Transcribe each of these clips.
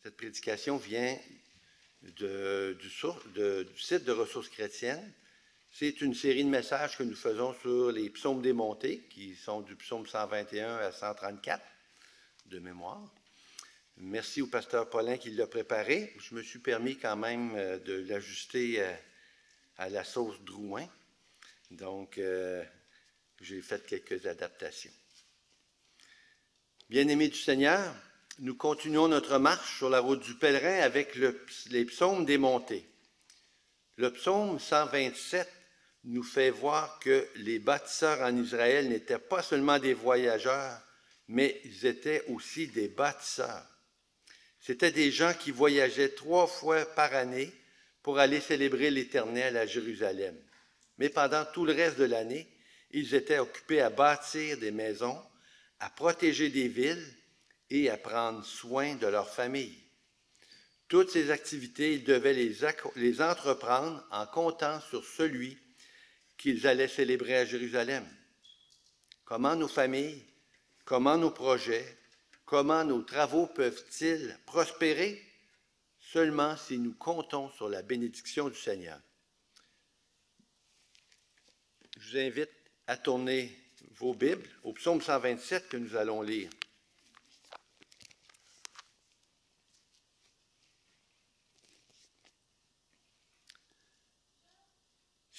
Cette prédication vient du site de Ressources chrétiennes. C'est une série de messages que nous faisons sur les psaumes démontés, qui sont du psaume 121 à 134, de mémoire. Merci au pasteur Paulin qui l'a préparé. Je me suis permis quand même de l'ajuster à la sauce Drouin. Donc, j'ai fait quelques adaptations. Bien-aimés du Seigneur, nous continuons notre marche sur la route du pèlerin avec les psaumes démontés. Le psaume 127 nous fait voir que les bâtisseurs en Israël n'étaient pas seulement des voyageurs, mais ils étaient aussi des bâtisseurs. C'étaient des gens qui voyageaient 3 fois par année pour aller célébrer l'Éternel à Jérusalem. Mais pendant tout le reste de l'année, ils étaient occupés à bâtir des maisons, à protéger des villes et à prendre soin de leur famille. Toutes ces activités, ils devaient les entreprendre en comptant sur celui qu'ils allaient célébrer à Jérusalem. Comment nos familles, comment nos projets, comment nos travaux peuvent-ils prospérer? Seulement si nous comptons sur la bénédiction du Seigneur. Je vous invite à tourner vos Bibles au psaume 127 que nous allons lire.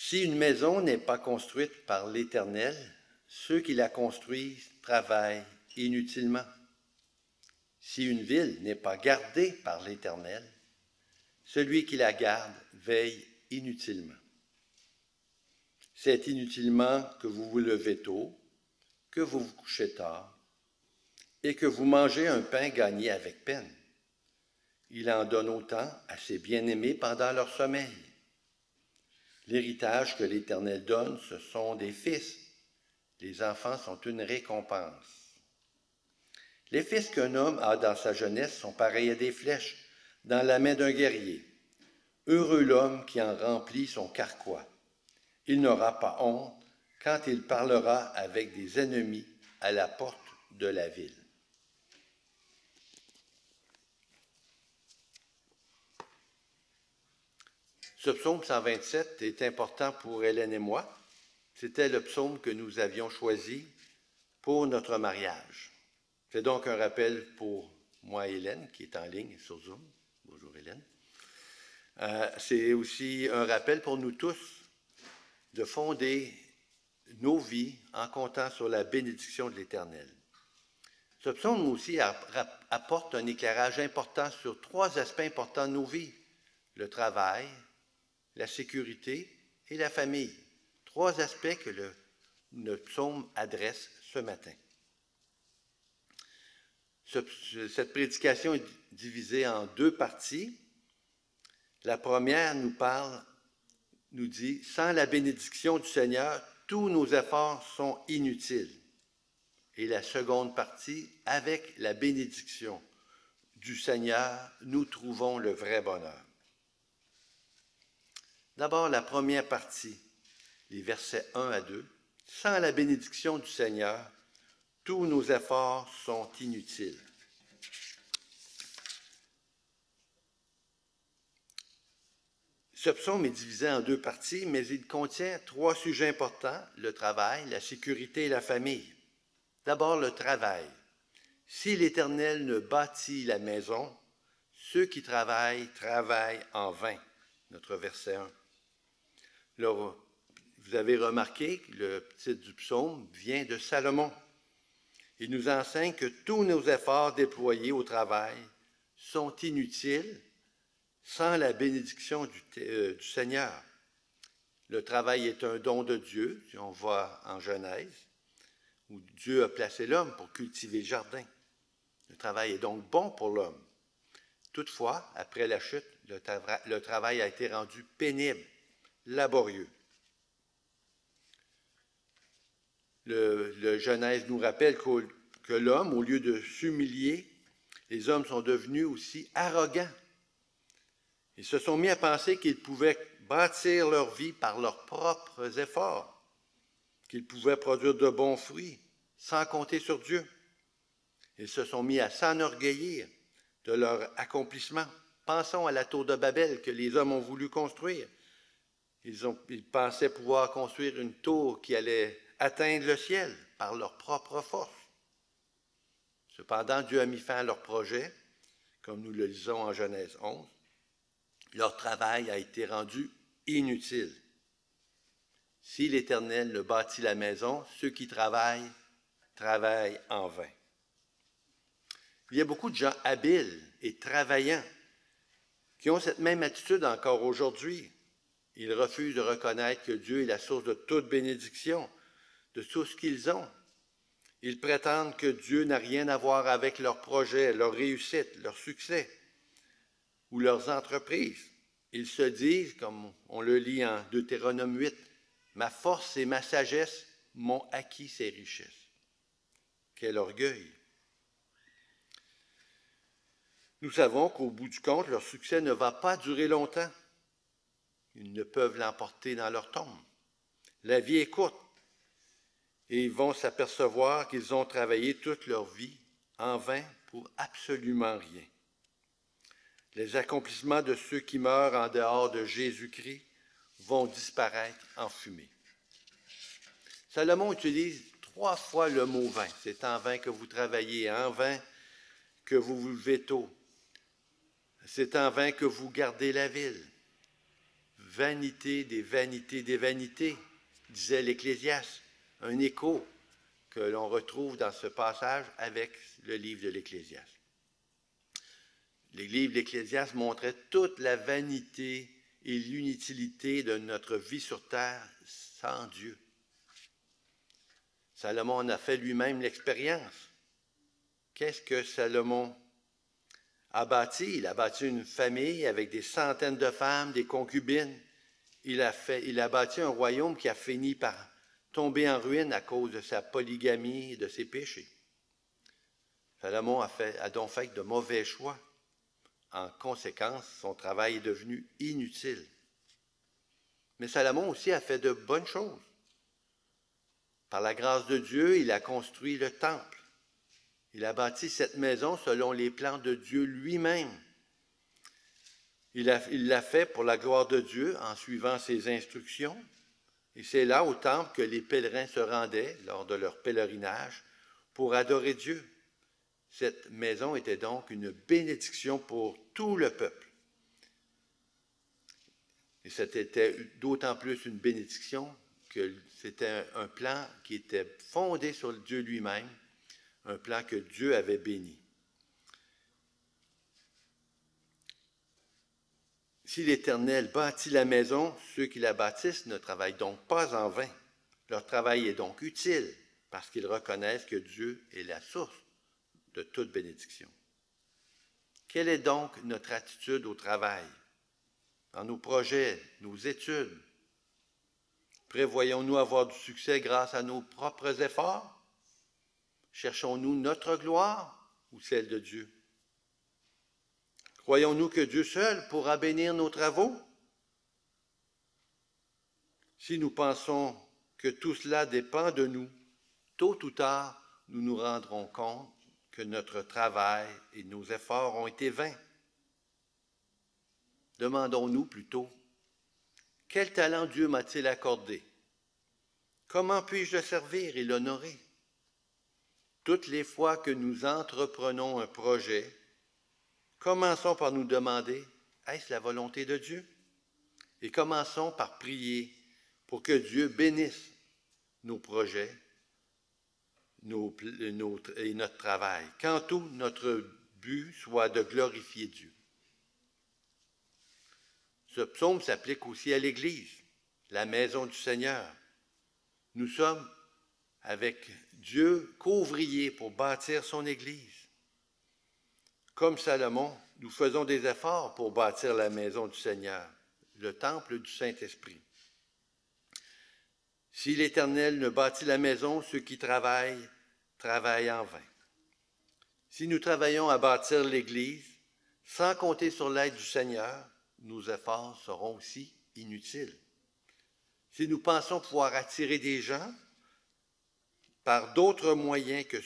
Si une maison n'est pas construite par l'Éternel, ceux qui la construisent travaillent inutilement. Si une ville n'est pas gardée par l'Éternel, celui qui la garde veille inutilement. C'est inutilement que vous vous levez tôt, que vous vous couchez tard, et que vous mangez un pain gagné avec peine. Il en donne autant à ses bien-aimés pendant leur sommeil. L'héritage que l'Éternel donne, ce sont des fils. Les enfants sont une récompense. Les fils qu'un homme a dans sa jeunesse sont pareils à des flèches dans la main d'un guerrier. Heureux l'homme qui en remplit son carquois. Il n'aura pas honte quand il parlera avec des ennemis à la porte de la ville. Ce psaume 127 est important pour Hélène et moi. C'était le psaume que nous avions choisi pour notre mariage. C'est donc un rappel pour moi et Hélène, qui est en ligne sur Zoom. Bonjour Hélène. C'est aussi un rappel pour nous tous de fonder nos vies en comptant sur la bénédiction de l'Éternel. Ce psaume aussi apporte un éclairage important sur 3 aspects importants de nos vies: le travail, la sécurité et la famille. 3 aspects que le psaume adresse ce matin. Cette prédication est divisée en 2 parties. La première nous dit, sans la bénédiction du Seigneur, tous nos efforts sont inutiles. Et la seconde partie, avec la bénédiction du Seigneur, nous trouvons le vrai bonheur. D'abord, la première partie, les versets 1 à 2. Sans la bénédiction du Seigneur, tous nos efforts sont inutiles. Ce psaume est divisé en 2 parties, mais il contient 3 sujets importants: le travail, la sécurité et la famille. D'abord, le travail. Si l'Éternel ne bâtit la maison, ceux qui travaillent en vain. Notre verset 1. Là, vous avez remarqué que le titre du psaume vient de Salomon. Il nous enseigne que tous nos efforts déployés au travail sont inutiles sans la bénédiction du Seigneur. Le travail est un don de Dieu, si on voit en Genèse, où Dieu a placé l'homme pour cultiver le jardin. Le travail est donc bon pour l'homme. Toutefois, après la chute, le travail a été rendu pénible, laborieux. Le Genèse nous rappelle que l'homme, au lieu de s'humilier, les hommes sont devenus aussi arrogants. Ils se sont mis à penser qu'ils pouvaient bâtir leur vie par leurs propres efforts, qu'ils pouvaient produire de bons fruits sans compter sur Dieu. Ils se sont mis à s'enorgueillir de leur accomplissement. Pensons à la tour de Babel que les hommes ont voulu construire. Ils pensaient pouvoir construire une tour qui allait atteindre le ciel par leur propre force. Cependant, Dieu a mis fin à leur projet, comme nous le lisons en Genèse 11. Leur travail a été rendu inutile. Si l'Éternel ne bâtit la maison, ceux qui travaillent en vain. Il y a beaucoup de gens habiles et travaillants qui ont cette même attitude encore aujourd'hui. Ils refusent de reconnaître que Dieu est la source de toute bénédiction, de tout ce qu'ils ont. Ils prétendent que Dieu n'a rien à voir avec leurs projets, leur réussite, leur succès ou leurs entreprises. Ils se disent, comme on le lit en Deutéronome 8, « Ma force et ma sagesse m'ont acquis ces richesses. » Quel orgueil! Nous savons qu'au bout du compte, leur succès ne va pas durer longtemps. Ils ne peuvent l'emporter dans leur tombe. La vie est courte et ils vont s'apercevoir qu'ils ont travaillé toute leur vie en vain pour absolument rien. Les accomplissements de ceux qui meurent en dehors de Jésus-Christ vont disparaître en fumée. Salomon utilise 3 fois le mot vain. C'est en vain que vous travaillez, en vain que vous vous levez tôt. C'est en vain que vous gardez la ville. Vanité des vanités des vanités, disait l'Ecclésiaste, un écho que l'on retrouve dans ce passage avec le livre de l'Ecclésiaste. Le livre de l'Ecclésiaste montrait toute la vanité et l'inutilité de notre vie sur terre sans Dieu. Salomon en a fait lui-même l'expérience. Qu'est-ce que Salomon a bâti? Il a bâti une famille avec des centaines de femmes, des concubines. Il a bâti un royaume qui a fini par tomber en ruine à cause de sa polygamie et de ses péchés. Salomon a donc fait de mauvais choix. En conséquence, son travail est devenu inutile. Mais Salomon aussi a fait de bonnes choses. Par la grâce de Dieu, il a construit le temple. Il a bâti cette maison selon les plans de Dieu lui-même. Il l'a fait pour la gloire de Dieu en suivant ses instructions. Et c'est là au temple que les pèlerins se rendaient lors de leur pèlerinage pour adorer Dieu. Cette maison était donc une bénédiction pour tout le peuple. Et c'était d'autant plus une bénédiction que c'était un plan qui était fondé sur Dieu lui-même, un plan que Dieu avait béni. Si l'Éternel bâtit la maison, ceux qui la bâtissent ne travaillent donc pas en vain. Leur travail est donc utile parce qu'ils reconnaissent que Dieu est la source de toute bénédiction. Quelle est donc notre attitude au travail, dans nos projets, nos études? Prévoyons-nous avoir du succès grâce à nos propres efforts? Cherchons-nous notre gloire ou celle de Dieu? Croyons-nous que Dieu seul pourra bénir nos travaux? Si nous pensons que tout cela dépend de nous, tôt ou tard, nous nous rendrons compte que notre travail et nos efforts ont été vains. Demandons-nous plutôt, quel talent Dieu m'a-t-il accordé? Comment puis-je le servir et l'honorer? Toutes les fois que nous entreprenons un projet, commençons par nous demander, est-ce la volonté de Dieu? Et commençons par prier pour que Dieu bénisse nos projets et notre travail, quand tout notre but soit de glorifier Dieu. Ce psaume s'applique aussi à l'Église, la maison du Seigneur. Nous sommes avec Dieu qu'ouvriers pour bâtir son Église. Comme Salomon, nous faisons des efforts pour bâtir la maison du Seigneur, le temple du Saint-Esprit. Si l'Éternel ne bâtit la maison, ceux qui travaillent en vain. Si nous travaillons à bâtir l'Église, sans compter sur l'aide du Seigneur, nos efforts seront aussi inutiles. Si nous pensons pouvoir attirer des gens par d'autres moyens que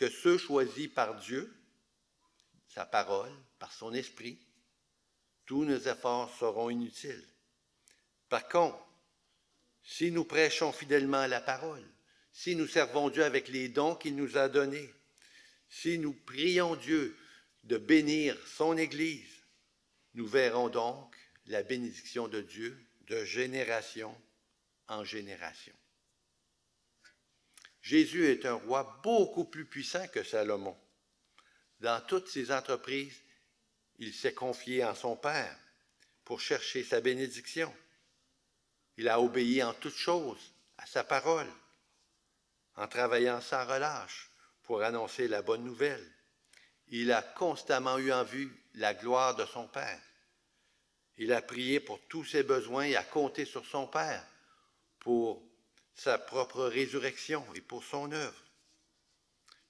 ceux choisis par Dieu, sa parole, par son esprit, tous nos efforts seront inutiles. Par contre, si nous prêchons fidèlement la parole, si nous servons Dieu avec les dons qu'il nous a donnés, si nous prions Dieu de bénir son Église, nous verrons donc la bénédiction de Dieu de génération en génération. Jésus est un roi beaucoup plus puissant que Salomon. Dans toutes ses entreprises, il s'est confié en son Père pour chercher sa bénédiction. Il a obéi en toutes choses à sa parole, en travaillant sans relâche pour annoncer la bonne nouvelle. Il a constamment eu en vue la gloire de son Père. Il a prié pour tous ses besoins et a compté sur son Père pour sa propre résurrection et pour son œuvre.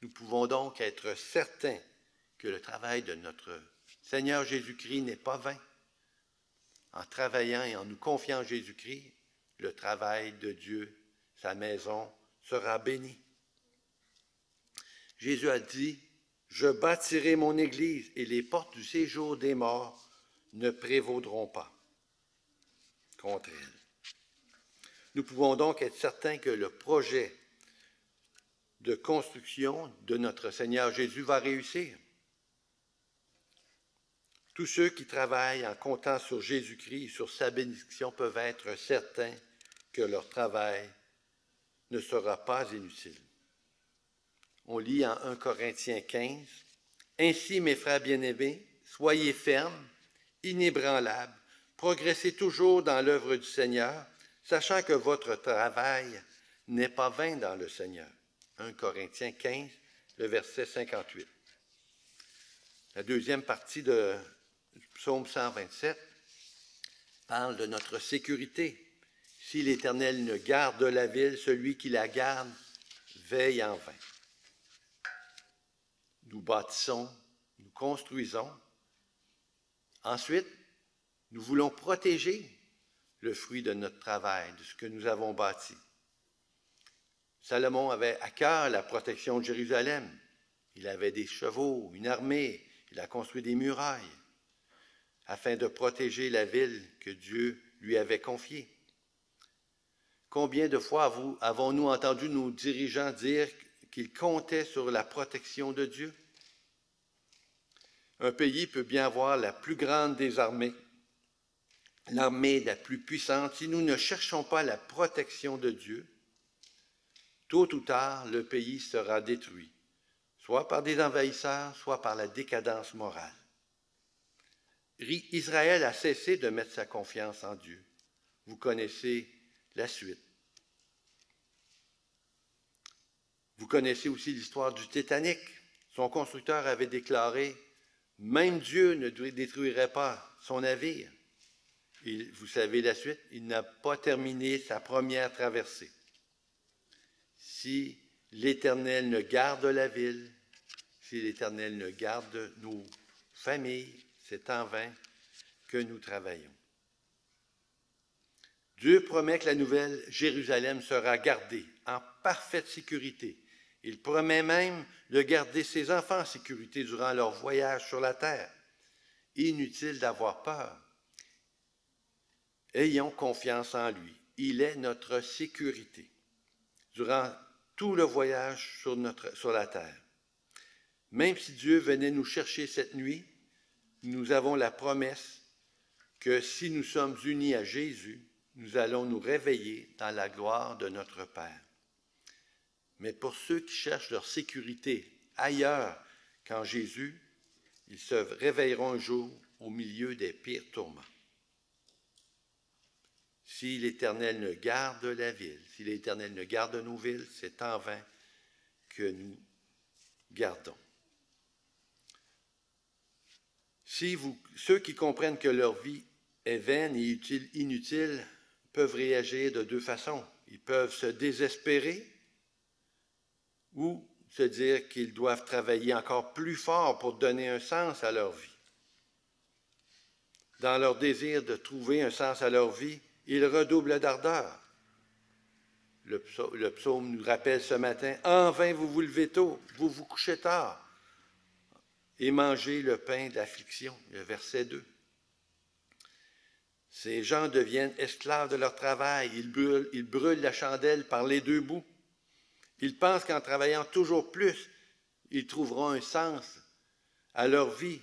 Nous pouvons donc être certains que le travail de notre Seigneur Jésus-Christ n'est pas vain. En travaillant et en nous confiant en Jésus-Christ, le travail de Dieu, sa maison, sera béni. Jésus a dit, « Je bâtirai mon Église et les portes du séjour des morts ne prévaudront pas contre elle. » Nous pouvons donc être certains que le projet de construction de notre Seigneur Jésus va réussir. Tous ceux qui travaillent en comptant sur Jésus-Christ et sur sa bénédiction peuvent être certains que leur travail ne sera pas inutile. On lit en 1 Corinthiens 15, « Ainsi, mes frères bien-aimés, soyez fermes, inébranlables, progressez toujours dans l'œuvre du Seigneur, sachant que votre travail n'est pas vain dans le Seigneur. » 1 Corinthiens 15, le verset 58. La deuxième partie du psaume 127 parle de notre sécurité. « Si l'Éternel ne garde la ville, celui qui la garde veille en vain. » Nous bâtissons, nous construisons. Ensuite, nous voulons protéger le fruit de notre travail, de ce que nous avons bâti. Salomon avait à cœur la protection de Jérusalem. Il avait des chevaux, une armée, il a construit des murailles afin de protéger la ville que Dieu lui avait confiée. Combien de fois avons-nous entendu nos dirigeants dire qu'ils comptaient sur la protection de Dieu? Un pays peut bien avoir la plus grande des armées, l'armée la plus puissante. Si nous ne cherchons pas la protection de Dieu, tôt ou tard, le pays sera détruit, soit par des envahisseurs, soit par la décadence morale. Israël a cessé de mettre sa confiance en Dieu. Vous connaissez la suite. Vous connaissez aussi l'histoire du Titanic. Son constructeur avait déclaré « Même Dieu ne détruirait pas son navire. » Et vous savez la suite, il n'a pas terminé sa première traversée. Si l'Éternel ne garde la ville, si l'Éternel ne garde nos familles, c'est en vain que nous travaillons. Dieu promet que la nouvelle Jérusalem sera gardée en parfaite sécurité. Il promet même de garder ses enfants en sécurité durant leur voyage sur la terre. Inutile d'avoir peur. Ayons confiance en lui. Il est notre sécurité durant tout le voyage sur la terre. Même si Dieu venait nous chercher cette nuit, nous avons la promesse que si nous sommes unis à Jésus, nous allons nous réveiller dans la gloire de notre Père. Mais pour ceux qui cherchent leur sécurité ailleurs qu'en Jésus, ils se réveilleront un jour au milieu des pires tourments. Si l'Éternel ne garde la ville, si l'Éternel ne garde nos villes, c'est en vain que nous gardons. Ceux qui comprennent que leur vie est vaine et inutile peuvent réagir de deux façons. Ils peuvent se désespérer ou se dire qu'ils doivent travailler encore plus fort pour donner un sens à leur vie. Dans leur désir de trouver un sens à leur vie, ils redoublent d'ardeur. Le psaume nous rappelle ce matin, « En vain vous vous levez tôt, vous vous couchez tard. et manger le pain de l'affliction, le verset 2. Ces gens deviennent esclaves de leur travail, ils brûlent la chandelle par les deux bouts. Ils pensent qu'en travaillant toujours plus, ils trouveront un sens à leur vie.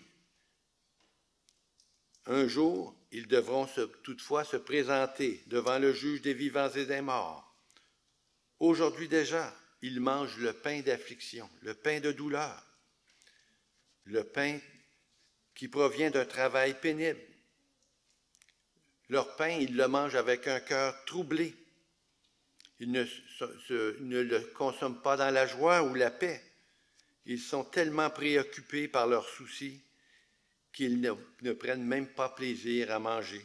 Un jour, ils devront toutefois se présenter devant le juge des vivants et des morts. Aujourd'hui déjà, ils mangent le pain d'affliction, le pain de douleur, le pain qui provient d'un travail pénible. Leur pain, ils le mangent avec un cœur troublé. Ils ne le consomment pas dans la joie ou la paix. Ils sont tellement préoccupés par leurs soucis qu'ils ne prennent même pas plaisir à manger.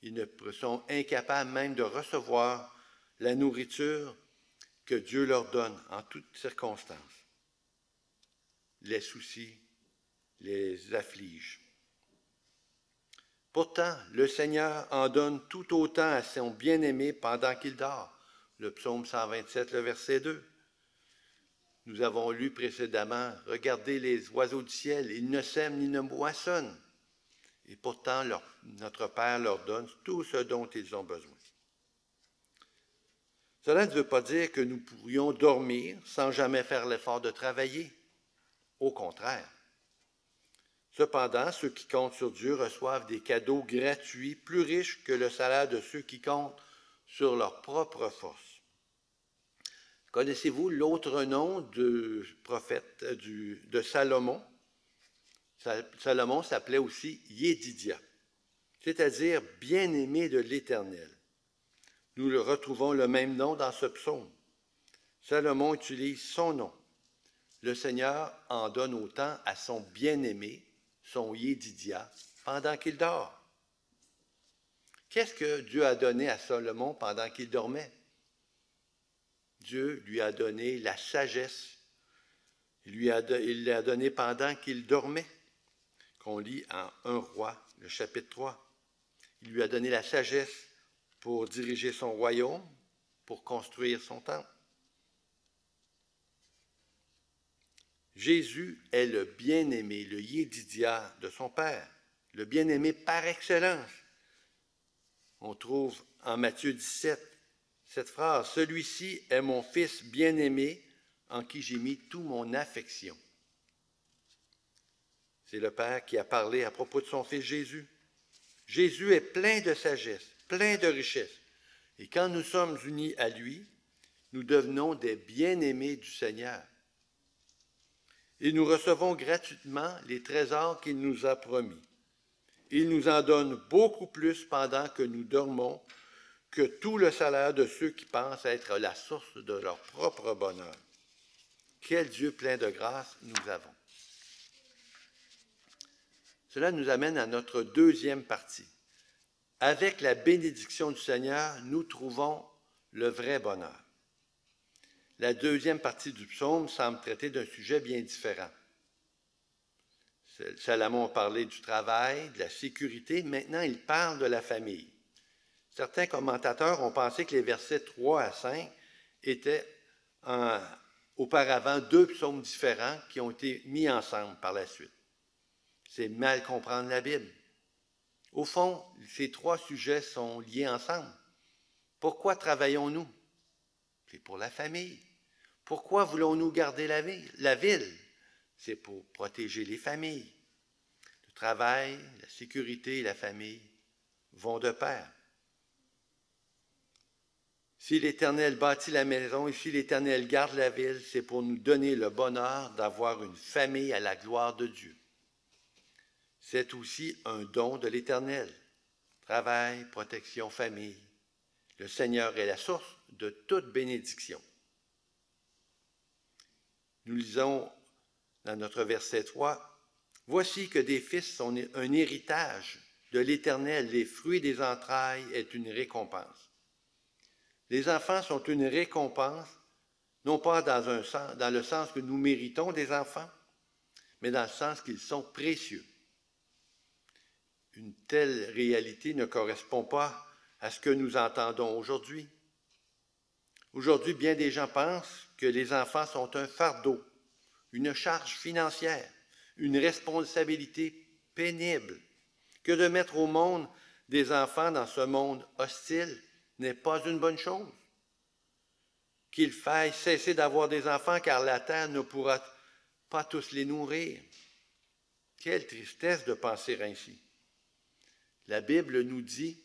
Ils sont incapables même de recevoir la nourriture que Dieu leur donne en toutes circonstances. Les soucis les affligent. Pourtant, le Seigneur en donne tout autant à son bien-aimé pendant qu'il dort. Le psaume 127, le verset 2. Nous avons lu précédemment, « Regardez les oiseaux du ciel, ils ne sèment ni ne moissonnent. Et pourtant, notre Père leur donne tout ce dont ils ont besoin. » Cela ne veut pas dire que nous pourrions dormir sans jamais faire l'effort de travailler. Au contraire. Cependant, ceux qui comptent sur Dieu reçoivent des cadeaux gratuits plus riches que le salaire de ceux qui comptent sur leur propre force. Connaissez-vous l'autre nom du prophète de Salomon? Salomon s'appelait aussi Yédidia, c'est-à-dire bien-aimé de l'Éternel. Nous retrouvons le même nom dans ce psaume. Salomon utilise son nom. Le Seigneur en donne autant à son bien-aimé, son Yédidia, pendant qu'il dort. Qu'est-ce que Dieu a donné à Salomon pendant qu'il dormait? Dieu lui a donné la sagesse. Il l'a donné pendant qu'il dormait, qu'on lit en 1 Roi, le chapitre 3. Il lui a donné la sagesse pour diriger son royaume, pour construire son temple. Jésus est le bien-aimé, le Yédidia de son Père, le bien-aimé par excellence. On trouve en Matthieu 17 cette phrase, « Celui-ci est mon Fils bien-aimé en qui j'ai mis toute mon affection. » C'est le Père qui a parlé à propos de son Fils Jésus. Jésus est plein de sagesse, plein de richesse. Et quand nous sommes unis à lui, nous devenons des bien-aimés du Seigneur. Et nous recevons gratuitement les trésors qu'il nous a promis. Il nous en donne beaucoup plus pendant que nous dormons que tout le salaire de ceux qui pensent être la source de leur propre bonheur. Quel Dieu plein de grâce nous avons. Cela nous amène à notre deuxième partie. Avec la bénédiction du Seigneur, nous trouvons le vrai bonheur. La deuxième partie du psaume semble traiter d'un sujet bien différent. Salomon parlait du travail, de la sécurité. Maintenant, il parle de la famille. Certains commentateurs ont pensé que les versets 3 à 5 étaient auparavant deux psaumes différents qui ont été mis ensemble par la suite. C'est mal comprendre la Bible. Au fond, ces trois sujets sont liés ensemble. Pourquoi travaillons-nous? C'est pour la famille. Pourquoi voulons-nous garder la ville? C'est pour protéger les familles. Le travail, la sécurité et la famille vont de pair. Si l'Éternel bâtit la maison et si l'Éternel garde la ville, c'est pour nous donner le bonheur d'avoir une famille à la gloire de Dieu. C'est aussi un don de l'Éternel. Travail, protection, famille. Le Seigneur est la source de toute bénédiction. Nous lisons dans notre verset 3, « Voici que des fils sont un héritage de l'Éternel, les fruits des entrailles est une récompense. » Les enfants sont une récompense, non pas dans le sens que nous méritons des enfants, mais dans le sens qu'ils sont précieux. Une telle réalité ne correspond pas à ce que nous entendons aujourd'hui. Aujourd'hui, bien des gens pensent que les enfants sont un fardeau, une charge financière, une responsabilité pénible, que de mettre au monde des enfants dans ce monde hostile n'est pas une bonne chose. Qu'il faille cesser d'avoir des enfants car la terre ne pourra pas tous les nourrir. Quelle tristesse de penser ainsi. La Bible nous dit,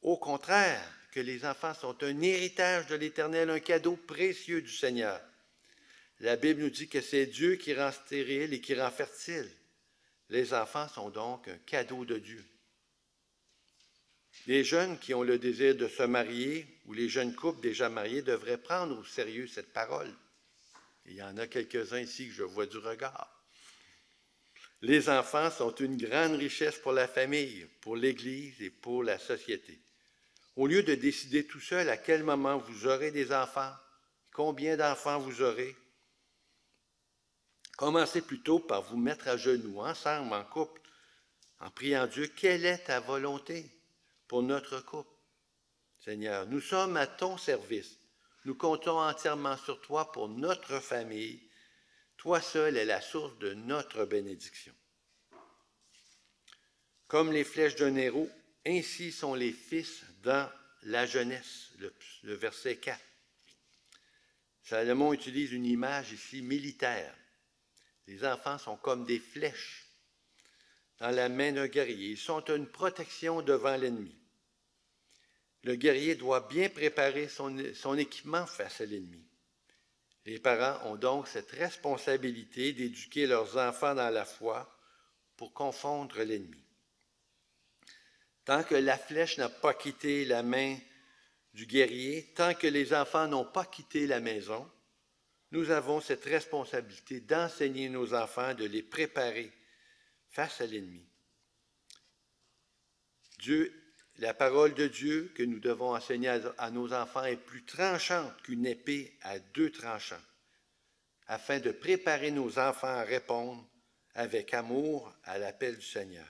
au contraire, que les enfants sont un héritage de l'Éternel, un cadeau précieux du Seigneur. La Bible nous dit que c'est Dieu qui rend stérile et qui rend fertile. Les enfants sont donc un cadeau de Dieu. Les jeunes qui ont le désir de se marier ou les jeunes couples déjà mariés devraient prendre au sérieux cette parole. Il y en a quelques-uns ici que je vois du regard. Les enfants sont une grande richesse pour la famille, pour l'Église et pour la société. Au lieu de décider tout seul à quel moment vous aurez des enfants, combien d'enfants vous aurez, commencez plutôt par vous mettre à genoux ensemble en couple, en priant Dieu, quelle est ta volonté pour notre couple? Seigneur, nous sommes à ton service. Nous comptons entièrement sur toi pour notre famille. Toi seul es la source de notre bénédiction. Comme les flèches d'un héros, ainsi sont les fils dans la jeunesse, le verset 4. Salomon utilise une image ici militaire. Les enfants sont comme des flèches dans la main d'un guerrier. Ils sont une protection devant l'ennemi. Le guerrier doit bien préparer son équipement face à l'ennemi. Les parents ont donc cette responsabilité d'éduquer leurs enfants dans la foi pour confondre l'ennemi. Tant que la flèche n'a pas quitté la main du guerrier, tant que les enfants n'ont pas quitté la maison, nous avons cette responsabilité d'enseigner nos enfants, de les préparer face à l'ennemi. La parole de Dieu que nous devons enseigner à nos enfants est plus tranchante qu'une épée à 2 tranchants, afin de préparer nos enfants à répondre avec amour à l'appel du Seigneur.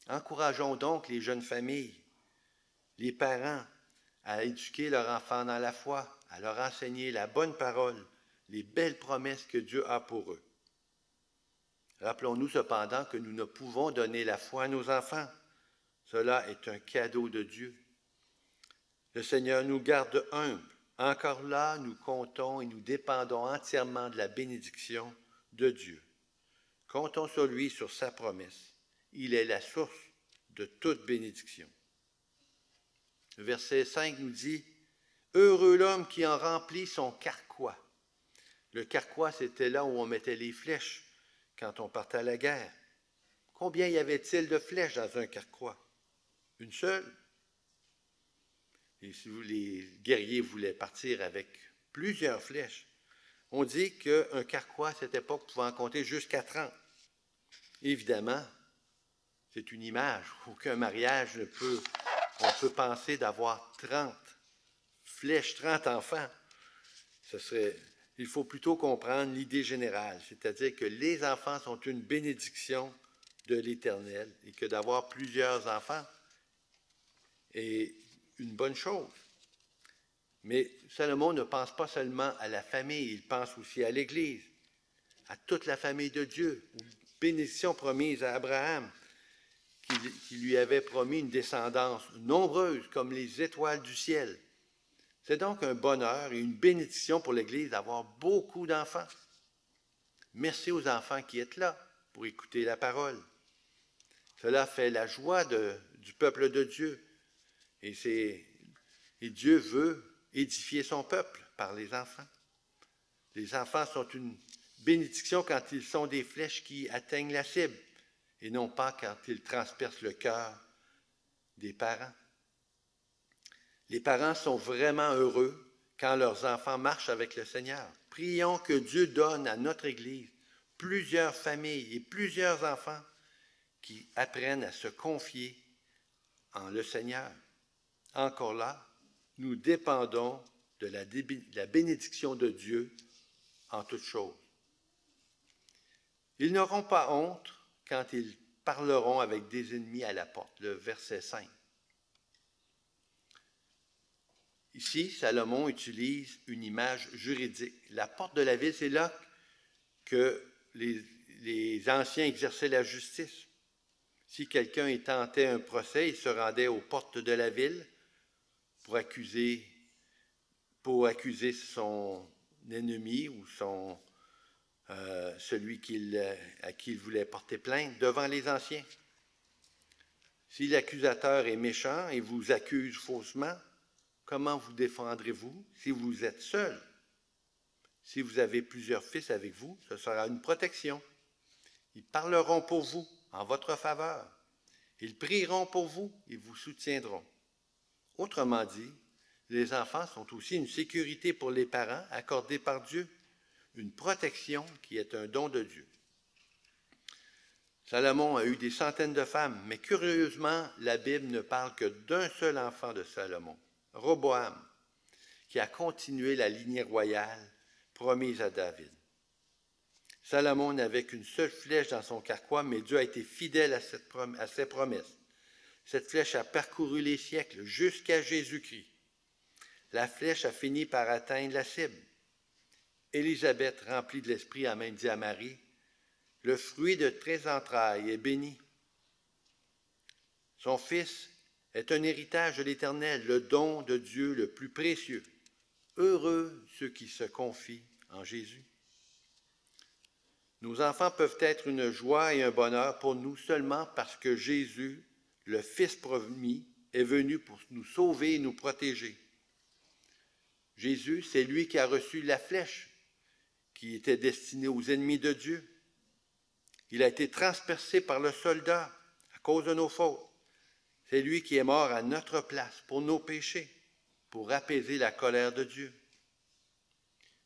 Encourageons donc les jeunes familles, les parents, à éduquer leurs enfants dans la foi, à leur enseigner la bonne parole, les belles promesses que Dieu a pour eux. Rappelons-nous cependant que nous ne pouvons donner la foi à nos enfants. Cela est un cadeau de Dieu. Le Seigneur nous garde humbles. Encore là, nous comptons et nous dépendons entièrement de la bénédiction de Dieu. Comptons sur lui, sur sa promesse. Il est la source de toute bénédiction. Le verset 5 nous dit « Heureux l'homme qui en remplit son carquois ». Le carquois, c'était là où on mettait les flèches quand on partait à la guerre. Combien y avait-il de flèches dans un carquois? Une seule. Et si les guerriers voulaient partir avec plusieurs flèches, on dit qu'un carquois à cette époque pouvait en compter jusqu'à 30. Évidemment, c'est une image. Aucun mariage on peut penser d'avoir 30 flèches, 30 enfants. Il faut plutôt comprendre l'idée générale, c'est-à-dire que les enfants sont une bénédiction de l'Éternel et que d'avoir plusieurs enfants est une bonne chose. Mais Salomon ne pense pas seulement à la famille, il pense aussi à l'Église, à toute la famille de Dieu, une bénédiction promise à Abraham, qui lui avait promis une descendance nombreuse comme les étoiles du ciel. C'est donc un bonheur et une bénédiction pour l'Église d'avoir beaucoup d'enfants. Merci aux enfants qui êtes là pour écouter la parole. Cela fait la joie du peuple de Dieu. Et Dieu veut édifier son peuple par les enfants. Les enfants sont une bénédiction quand ils sont des flèches qui atteignent la cible et non pas quand ils transpercent le cœur des parents. Les parents sont vraiment heureux quand leurs enfants marchent avec le Seigneur. Prions que Dieu donne à notre Église plusieurs familles et plusieurs enfants qui apprennent à se confier en le Seigneur. Encore là, nous dépendons de la bénédiction de Dieu en toutes choses. Ils n'auront pas honte quand ils parleront avec des ennemis à la porte, le verset 5. Ici, Salomon utilise une image juridique. La porte de la ville, c'est là que les anciens exerçaient la justice. Si quelqu'un tentait un procès, il se rendait aux portes de la ville pour accuser son ennemi ou celui à qui il voulait porter plainte devant les anciens. Si l'accusateur est méchant et vous accuse faussement, comment vous défendrez-vous si vous êtes seul? Si vous avez plusieurs fils avec vous, ce sera une protection. Ils parleront pour vous en votre faveur. Ils prieront pour vous et vous soutiendront. Autrement dit, les enfants sont aussi une sécurité pour les parents accordée par Dieu, une protection qui est un don de Dieu. Salomon a eu des centaines de femmes, mais curieusement, la Bible ne parle que d'un seul enfant de Salomon, Roboam, qui a continué la lignée royale promise à David. Salomon n'avait qu'une seule flèche dans son carquois, mais Dieu a été fidèle à ses promesses. Cette flèche a parcouru les siècles jusqu'à Jésus-Christ. La flèche a fini par atteindre la cible. Élisabeth, remplie de l'Esprit, a même dit à Marie, « Le fruit de tes entrailles est béni. » Son fils est un héritage de l'Éternel, le don de Dieu le plus précieux. Heureux ceux qui se confient en Jésus. Nos enfants peuvent être une joie et un bonheur pour nous seulement parce que Jésus, le Fils promis, est venu pour nous sauver et nous protéger. Jésus, c'est lui qui a reçu la flèche qui était destinée aux ennemis de Dieu. Il a été transpercé par le soldat à cause de nos fautes. C'est lui qui est mort à notre place pour nos péchés, pour apaiser la colère de Dieu.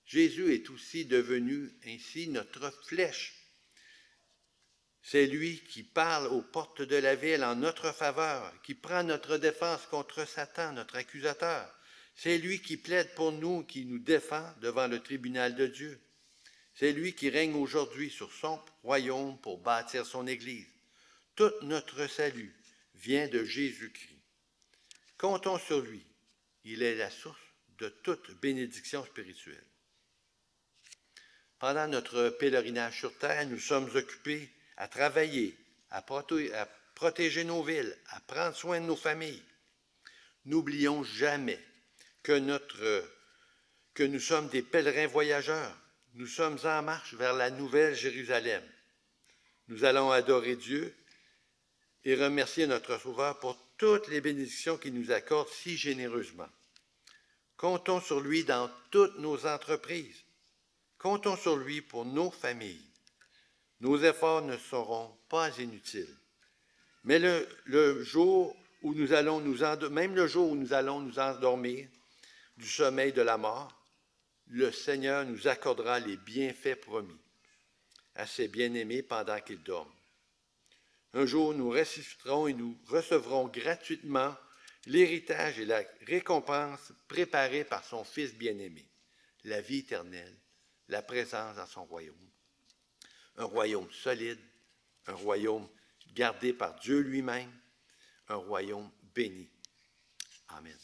Jésus est aussi devenu ainsi notre flèche. C'est lui qui parle aux portes de la ville en notre faveur, qui prend notre défense contre Satan, notre accusateur. C'est lui qui plaide pour nous, qui nous défend devant le tribunal de Dieu. C'est lui qui règne aujourd'hui sur son royaume pour bâtir son Église. Tout notre salut vient de Jésus-Christ. Comptons sur lui. Il est la source de toute bénédiction spirituelle. Pendant notre pèlerinage sur terre, nous sommes occupés à travailler, à protéger nos villes, à prendre soin de nos familles. N'oublions jamais que nous sommes des pèlerins voyageurs. Nous sommes en marche vers la nouvelle Jérusalem. Nous allons adorer Dieu et remercier notre Sauveur pour toutes les bénédictions qu'il nous accorde si généreusement. Comptons sur lui dans toutes nos entreprises. Comptons sur lui pour nos familles. Nos efforts ne seront pas inutiles. Mais le jour où nous allons nous endormir du sommeil de la mort, le Seigneur nous accordera les bienfaits promis à ses bien-aimés pendant qu'ils dorment. Un jour, nous ressusciterons et nous recevrons gratuitement l'héritage et la récompense préparée par son Fils bien-aimé, la vie éternelle, la présence dans son royaume. Un royaume solide, un royaume gardé par Dieu lui-même, un royaume béni. Amen.